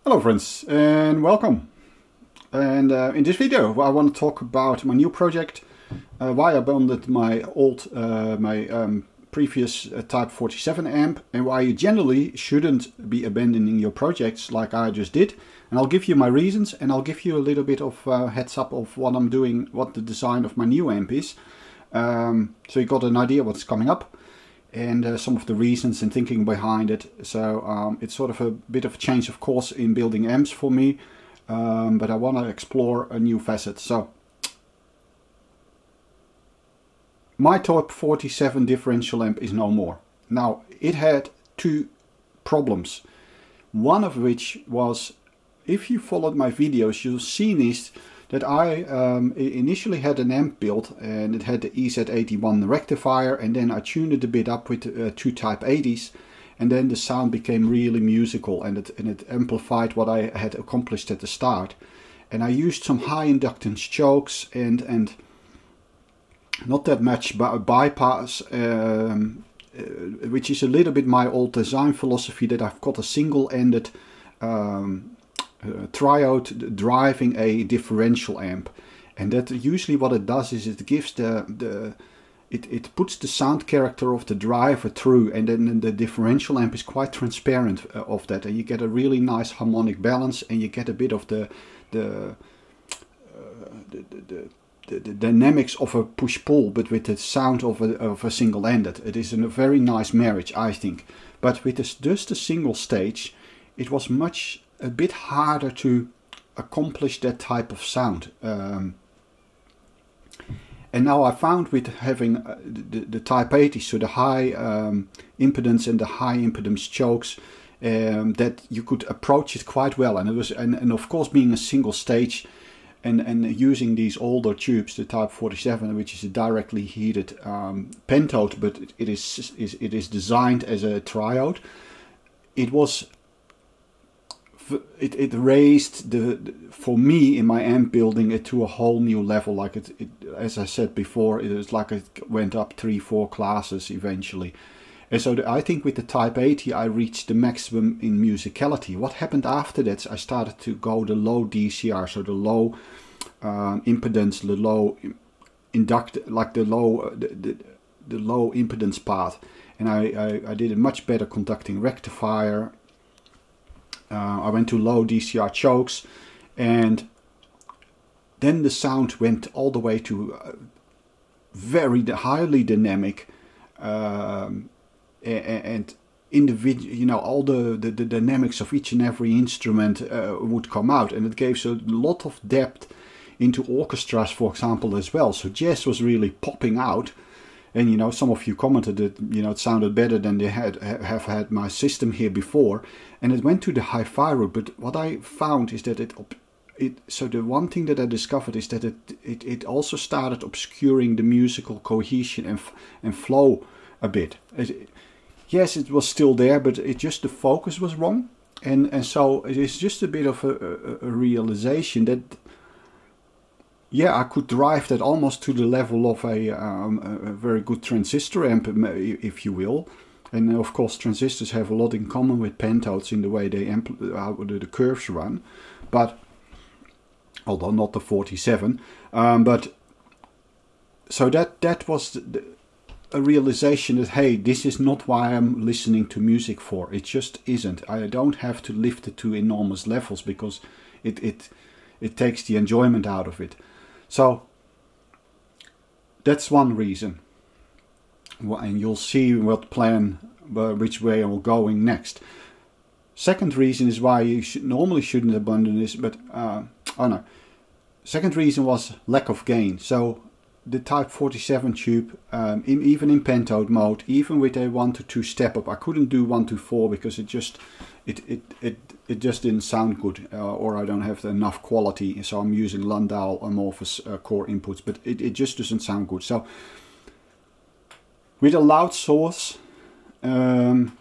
Hello friends and welcome. And in this video I want to talk about my new project, why I abandoned my previous Type 47 amp, and why you generally shouldn't be abandoning your projects like I just did. And I'll give you my reasons, and I'll give you a little bit of heads up of what I'm doing, what the design of my new amp is. So you got an idea what's coming up, and some of the reasons and thinking behind it. So it's sort of a bit of a change of course in building amps for me, but I want to explore a new facet. So my Type 47 differential amp is no more. Now, it had two problems, one of which was, if you followed my videos, you've seen is that I initially had an amp built, and it had the EZ81 rectifier, and then I tuned it a bit up with two Type 80s, and then the sound became really musical, and it amplified what I had accomplished at the start. And I used some high inductance chokes and not that much bypass, which is a little bit my old design philosophy, that I've got a single-ended triode driving a differential amp, and that usually what it does is it gives it puts the sound character of the driver through, and then the differential amp is quite transparent of that, and you get a really nice harmonic balance, and you get a bit of the dynamics of a push-pull, but with the sound of a single-ended. It is a very nice marriage, I think. But with just a single stage, it was a bit harder to accomplish that type of sound. And now I found with having the Type 80, so the high impedance and the high impedance chokes, that you could approach it quite well. And it was, and of course, being a single stage and using these older tubes, the Type 47, which is a directly heated pentode, but it is designed as a triode. It raised for me in my amp building it to a whole new level. Like it, as I said before, it was like it went up 3-4 classes eventually. And so I think with the Type 80 I reached the maximum in musicality. What happened after that, I started to go the low DCR, so the low impedance, the low like the low impedance part, and I did a much better conducting rectifier. I went to low DCR chokes, and then the sound went all the way to very highly dynamic, and individual, you know, all the dynamics of each and every instrument would come out, and it gave a lot of depth into orchestras, for example, as well. So jazz was really popping out. And you know, some of you commented that, you know, it sounded better than they have had my system here before, and it went to the hi-fi route. But what I found is that so the one thing that I discovered is that it also started obscuring the musical cohesion and flow a bit. Yes, it was still there, but the focus was wrong, and so it is just a bit of a realization that, yeah, I could drive that almost to the level of a very good transistor amp, if you will. And of course, transistors have a lot in common with pentodes in the way they how the curves run. But although not the 47, but so that was a realization that, hey, this is not why I'm listening to music for. It just isn't. I don't have to lift it to enormous levels, because it takes the enjoyment out of it. So that's one reason, and you'll see which way I'm going next. Second reason is why you normally shouldn't abandon this, but second reason was lack of gain. So the Type 47 tube, even in pentode mode, even with a 1 to 2 step up, I couldn't do 1 to 4 because it just didn't sound good, or I don't have enough quality. So I'm using Landau amorphous core inputs, but it just doesn't sound good. So with a loud source, and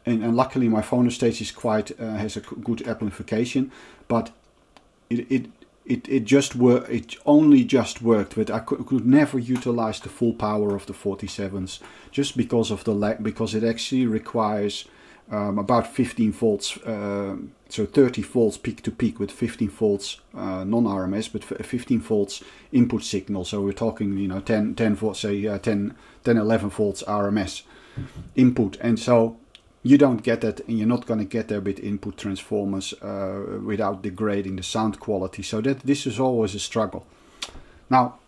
luckily my phono stage is has a good amplification, but it only just worked, but I could never utilize the full power of the 47s, just because of the lag, because it actually requires about 15 volts, so 30 volts peak to peak with 15 volts non-RMS, but 15 volts input signal. So we're talking, you know, 10 volts, say 11 volts RMS input. And so you don't get that, and you're not going to get there with input transformers without degrading the sound quality. So this is always a struggle. Now,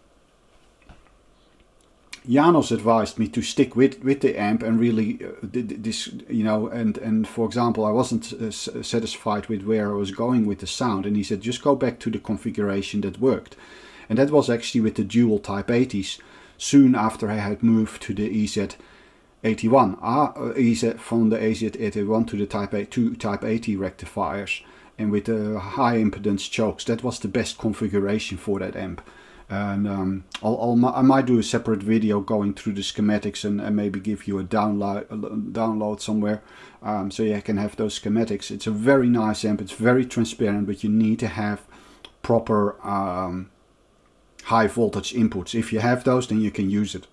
Janos advised me to stick with the amp and really this, you know, and for example, I wasn't satisfied with where I was going with the sound, and he said just go back to the configuration that worked, and that was actually with the dual Type 80s. Soon after I had moved to the EZ81, from the EZ81 to the Type 80 rectifiers, and with the high impedance chokes, that was the best configuration for that amp. And I might do a separate video going through the schematics and maybe give you a download somewhere, so you can have those schematics. It's a very nice amp, it's very transparent, but you need to have proper high voltage inputs. If you have those, then you can use it.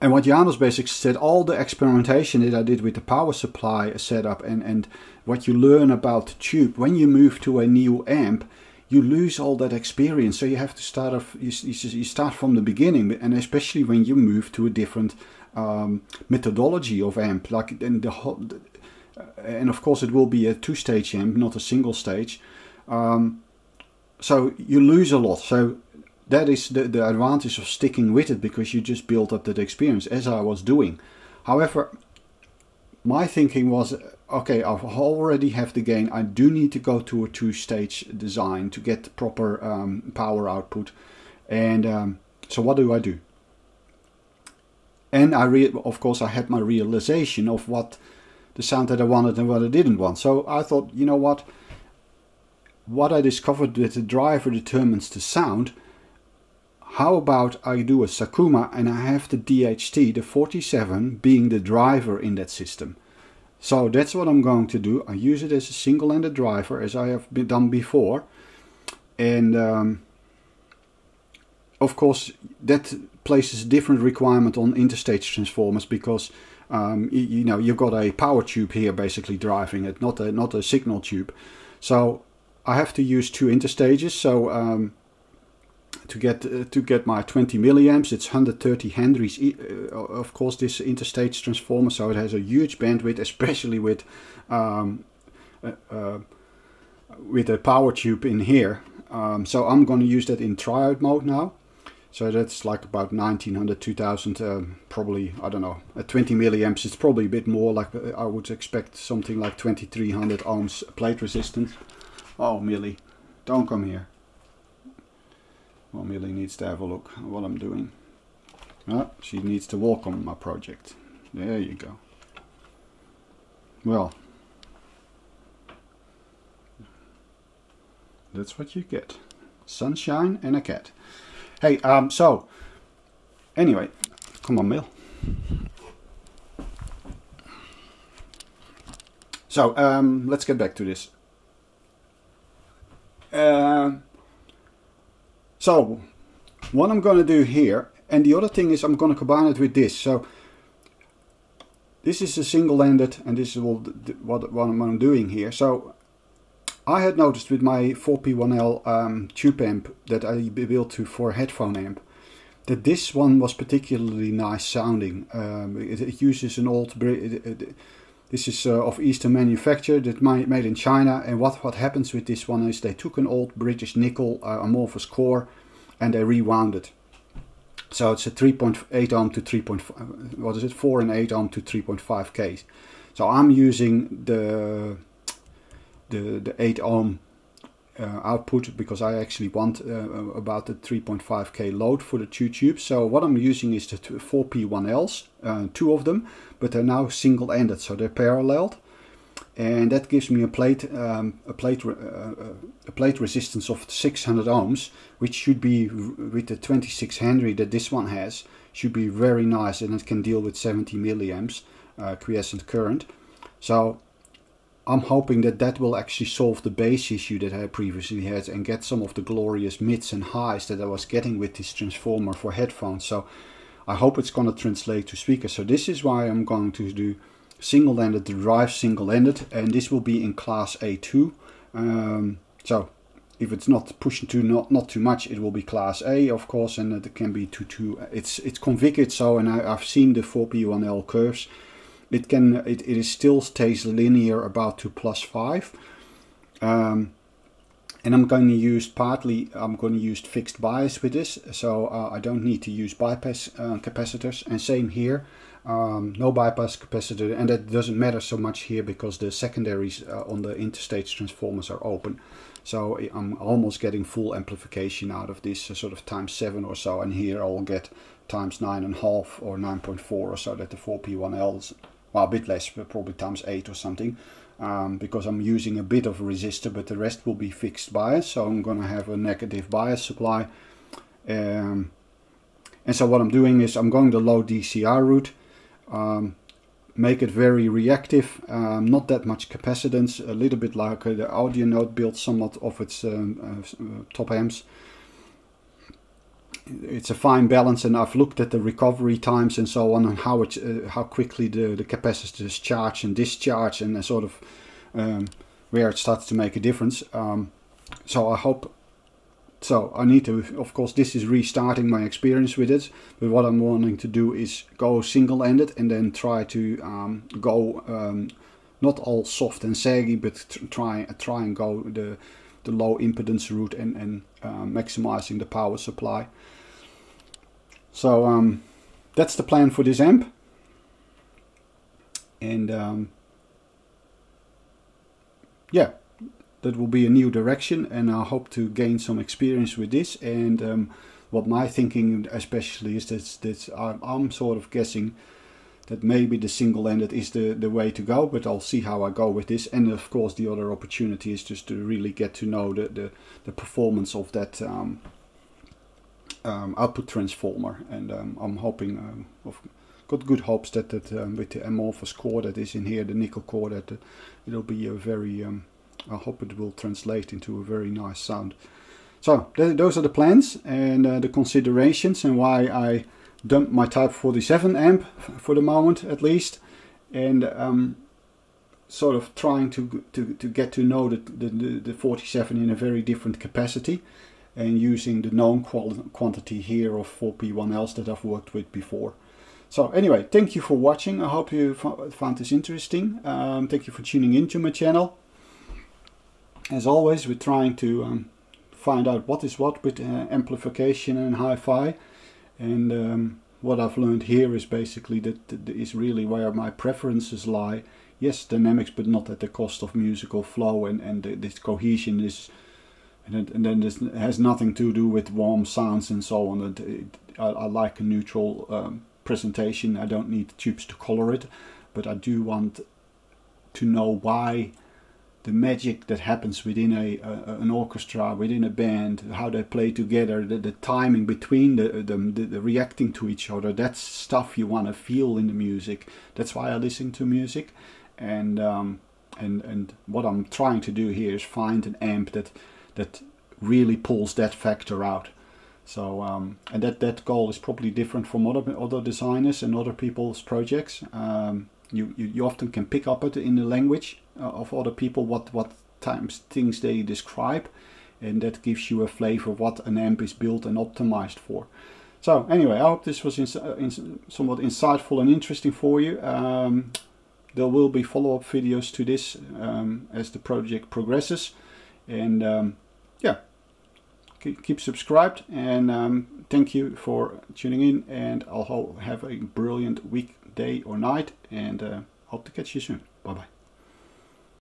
And what Janos basically said, all the experimentation that I did with the power supply setup and what you learn about the tube, when you move to a new amp, you lose all that experience. So you have to start off, you start from the beginning, and especially when you move to a different methodology of amp, like in the whole, and of course it will be a two-stage amp, not a single stage. So you lose a lot. So that is the advantage of sticking with it, because you just build up that experience, as I was doing. However, my thinking was, okay, I already have the gain. I do need to go to a two-stage design to get proper power output. And so what do I do? And of course, I had my realization of what the sound that I wanted and what I didn't want. So I thought, you know what? What I discovered that the driver determines the sound. How about I do a Sakuma and I have the DHT, the 47, being the driver in that system. So that's what I'm going to do. I use it as a single-ended driver, as I have done before. And of course that places a different requirement on interstage transformers, because you know, you've got a power tube here basically driving it, not a signal tube. So I have to use two interstages. So to get my 20 milliamps, it's 130 Henrys. Of course, this interstage transformer, so it has a huge bandwidth, especially with a power tube in here. So I'm going to use that in triode mode now. So that's like about 1900, 2000, probably, I don't know, at 20 milliamps. It's probably a bit more, like I would expect something like 2300 ohms plate resistance. Oh, Millie, don't come here. Well, Millie needs to have a look at what I'm doing. Oh, she needs to walk on my project. There you go. Well, that's what you get. Sunshine and a cat. Hey, so, anyway, come on, Mill. So, let's get back to this. So, what I'm going to do here, and the other thing is I'm going to combine it with this. So, this is a single-ended, and this is what I'm doing here. So, I had noticed with my 4P1L tube amp that I built for a headphone amp, that this one was particularly nice sounding. It uses an old... This is of Eastern manufacture, that made in China, and what happens with this one is they took an old British nickel amorphous core and they rewound it. So it's a 3.8 ohm to 3.5, what is it, 4 and 8 ohm to 3.5 K. So I'm using the 8 ohm output, because I actually want about the 3.5 K load for the two tubes. So what I'm using is the 4P1Ls, two of them, but they're now single-ended, so they're paralleled, and that gives me a plate resistance of 600 ohms, which should be, with the 26 Henry that this one has, should be very nice, and it can deal with 70 milliamps quiescent current. So I'm hoping that that will actually solve the bass issue that I previously had and get some of the glorious mids and highs that I was getting with this transformer for headphones. So I hope it's going to translate to speakers. So this is why I'm going to do single-ended, the drive single-ended, and this will be in class A2. So if it's not pushing to not too much, it will be class A, of course, and it can be it's configured so, and I've seen the 4P1L curves. It still stays linear about to +5. And I'm going to use fixed bias with this, so I don't need to use bypass capacitors. And same here, no bypass capacitor, and that doesn't matter so much here because the secondaries on the interstage transformers are open. So I'm almost getting full amplification out of this, sort of ×7 or so, and here I'll get ×9.5 or 9.4 or so, that the 4P1Ls, well, a bit less, but probably ×8 or something. Because I'm using a bit of a resistor, but the rest will be fixed bias, so I'm going to have a negative bias supply. And so what I'm doing is I'm going the low DCR route, make it very reactive, not that much capacitance, a little bit like the Audionote built somewhat of its top amps. It's a fine balance, and I've looked at the recovery times and so on, and how quickly the capacitors charge and discharge, and sort of where it starts to make a difference. So I need to, of course, this is restarting my experience with it, but what I'm wanting to do is go single-ended and then try to go not all soft and saggy, but try and go the low impedance route and maximizing the power supply. So that's the plan for this amp, and yeah, that will be a new direction, and I hope to gain some experience with this. And what my thinking especially is that I'm sort of guessing that maybe the single-ended is the way to go, but I'll see how I go with this. And of course the other opportunity is just to really get to know the performance of that output transformer, and I'm hoping, got good hopes that with the amorphous core that is in here, the nickel core, that it'll be a very, I hope it will translate into a very nice sound. So those are the plans and the considerations, and why I dumped my Type 47 amp for the moment at least, and sort of trying to get to know the 47 in a very different capacity, and using the known quantity here of 4P1Ls that I've worked with before. So anyway, thank you for watching. I hope you found this interesting. Thank you for tuning into my channel. As always, we're trying to find out what is what with amplification and hi-fi. And what I've learned here is basically that is really where my preferences lie. Yes, dynamics, but not at the cost of musical flow, and this cohesion is, and then this has nothing to do with warm sounds and so on. I like a neutral presentation. I don't need tubes to color it, but I do want to know why the magic that happens within an orchestra, within a band, how they play together, the timing between the reacting to each other. That's stuff you want to feel in the music. That's why I listen to music, and what I'm trying to do here is find an amp that really pulls that factor out. So and that goal is probably different from other designers and other people's projects. You often can pick up it in the language of other people, what things they describe, and that gives you a flavor of what an amp is built and optimized for. So anyway, I hope this was somewhat insightful and interesting for you. There will be follow-up videos to this as the project progresses, and yeah, keep subscribed, and thank you for tuning in, and I'll have a brilliant week, day or night, and hope to catch you soon. Bye bye.